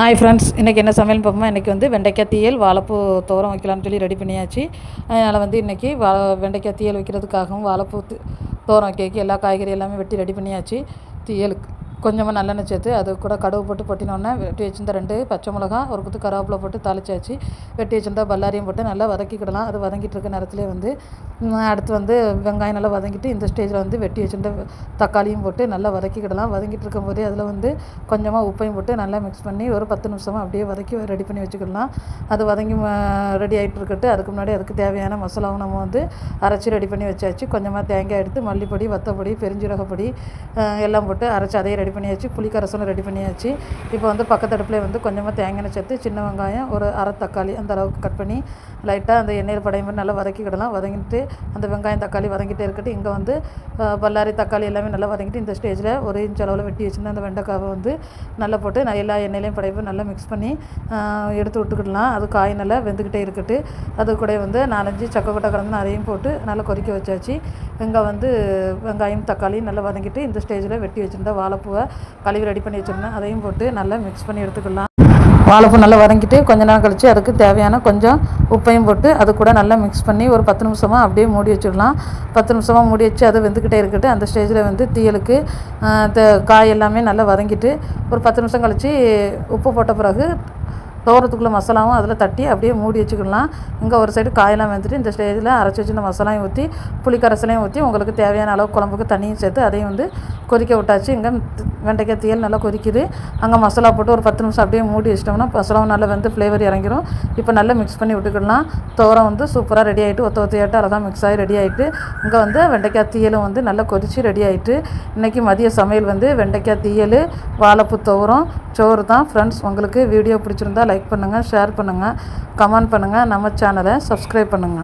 Hi friends, இன்றைக்கி என்ன சமையல் பார்ப்போமா? இன்றைக்கி வந்து வெண்டைக்காய் தீயல் வாழைப்பூ தோரம் வைக்கலாம்னு சொல்லி ரெடி பண்ணியாச்சு. அதனால் வந்து இன்றைக்கி வெண்டைக்காய் தீயல் வைக்கிறதுக்காகவும் வாழைப்பூ தோரம் வைக்க எல்லா காய்கறி எல்லாமே வெட்டி ரெடி பண்ணியாச்சு. தீயலுக்கு கொஞ்சமாக நல்லெண்ணெய் சேர்த்து அது கூட கடுகு போட்டு பொட்டினோடனே வெட்டி வச்சிருந்த 2 பச்சை மிளகா, ஒரு குத்து கருவேப்பிலை போட்டு தாளிச்சாச்சு. வெட்டி வச்சிருந்தா பல்லாரியும் போட்டு நல்லா வதக்கிக்கிடலாம். அது வதங்கிட்டு இருக்க நேரத்துலேயே வந்து அடுத்து வந்து வெங்காயம் நல்லா வதங்கிட்டு இந்த ஸ்டேஜில் வந்து வெட்டி வச்சிருந்த தக்காளியும் போட்டு நல்லா வதக்கிக்கிடலாம். வதங்கிட்டு இருக்கும்போதே அதில் வந்து கொஞ்சமாக உப்பையும் போட்டு நல்லா மிக்ஸ் பண்ணி ஒரு 10 நிமிஷமாக அப்படியே வதக்கி ரெடி பண்ணி வச்சுக்கிடலாம். அது வதங்கி ரெடி ஆகிட்டு இருக்கட்டு. அதுக்கு முன்னாடி அதுக்கு தேவையான மசாலாவும் நம்ம வந்து அரைச்சி ரெடி பண்ணி வச்சாச்சு. கொஞ்சமாக தேங்காய் எடுத்து மல்லிப்பொடி, வத்தப்பொடி, பெருஞ்சீரகப்பொடி எல்லாம் போட்டு அரைச்சி அதையும் ரெடி பண்ணியாச்சு. புளிக்கரசலும் ரெடி பண்ணியாச்சு. இப்போ வந்து பக்கத்து அடுப்பில் வந்து கொஞ்சமாக தேங்காய் எண்ணெய் சேர்த்து சின்ன வெங்காயம் ஒரு அரை தக்காளி அந்த அளவுக்கு கட் பண்ணி லைட்டாக அந்த எண்ணெயில் படையும் மாதிரி நல்லா வதக்கிக்கிடலாம். வதங்கிட்டு அந்த வெங்காயம் தக்காளி வதங்கிட்டே இருக்கட்டும். இங்கே வந்து பல்லாரி தக்காளி எல்லாமே நல்லா வதங்கிட்டு இந்த ஸ்டேஜில் 1 இன்ச் அளவில் வெட்டி வச்சுருந்தா அந்த வெண்டைக்காவை வந்து நல்லா போட்டு எல்லா எண்ணெயிலையும் படைப்பு நல்லா மிக்ஸ் பண்ணி எடுத்து விட்டுக்கிடலாம். அது காய் நல்லா வெந்துக்கிட்டே இருக்கட்டு. அது கூட வந்து 4-5 சக்கக்கொட்டை கலந்து அதையும் போட்டு நல்லா கொதிக்க வச்சாச்சு. இங்கே வந்து வெங்காயம் தக்காளி நல்லா வதங்கிட்டு இந்த ஸ்டேஜில் வெட்டி வச்சுருந்தா வாழைப்பூவை கழுவி ரெடி பண்ணி வச்சுருந்தேன். அதையும் போட்டு நல்லா மிக்ஸ் பண்ணி எடுத்துக்கலாம். வாழைப்பூ நல்லா வதங்கிட்டு கொஞ்ச நேரம் கழித்து அதுக்கு தேவையான கொஞ்சம் உப்பையும் போட்டு அது கூட நல்லா மிக்ஸ் பண்ணி ஒரு 10 நிமிஷமாக அப்படியே மூடி வச்சிடலாம். 10 நிமிஷமாக மூடி வச்சு அது வெந்துக்கிட்டே இருக்கட்டு. அந்த ஸ்டேஜில் வந்து தீயலுக்கு காய் எல்லாமே நல்லா வதங்கிட்டு ஒரு 10 நிமிஷம் கழித்து உப்பு போட்ட பிறகு தோரத்துக்குள்ளே மசாலாவும் அதில் தட்டி அப்படியே மூடி வச்சுக்கலாம். இங்கே ஒரு சைடு காயெல்லாம் வெந்துட்டு இந்த ஸ்டேஜில் அரைச்சி வச்சுருந்த மசாலாயும் ஊற்றி புளிக்கரசலையும் ஊற்றி உங்களுக்கு தேவையான அளவு குழம்புக்கு தண்ணியும் சேர்த்து அதையும் வந்து கொதிக்க விட்டாச்சு. இங்கே வெண்டைக்காய் தீயல் நல்லா கொதிக்குது. அங்கே மசாலா போட்டு ஒரு 10 நிமிஷம் அப்படியே மூடி வச்சிட்டோம்னா மசாலாவும் நல்லா வந்து ஃப்ளேவர் இறங்கிடும். இப்போ நல்லா மிக்ஸ் பண்ணி விட்டுக்கலாம். தோரம் வந்து சூப்பராக ரெடி ஆகிட்டு ஒத்தையாட்டு அழகாக மிக்ஸ் ஆகி ரெடி ஆகிட்டு இங்கே வந்து வெண்டைக்காய் தீயலும் வந்து நல்லா கொதித்து ரெடி ஆகிட்டு இன்றைக்கி மதிய சமையல் வந்து வெண்டைக்காய் தீயல் வாழைப்பூ தோரம் சோறு தான். ஃப்ரெண்ட்ஸ், உங்களுக்கு வீடியோ பிடிச்சிருந்தா லைக் பண்ணுங்கள், ஷேர் பண்ணுங்கள், கமெண்ட் பண்ணுங்கள், நம்ம சேனலை சப்ஸ்கிரைப் பண்ணுங்கள்.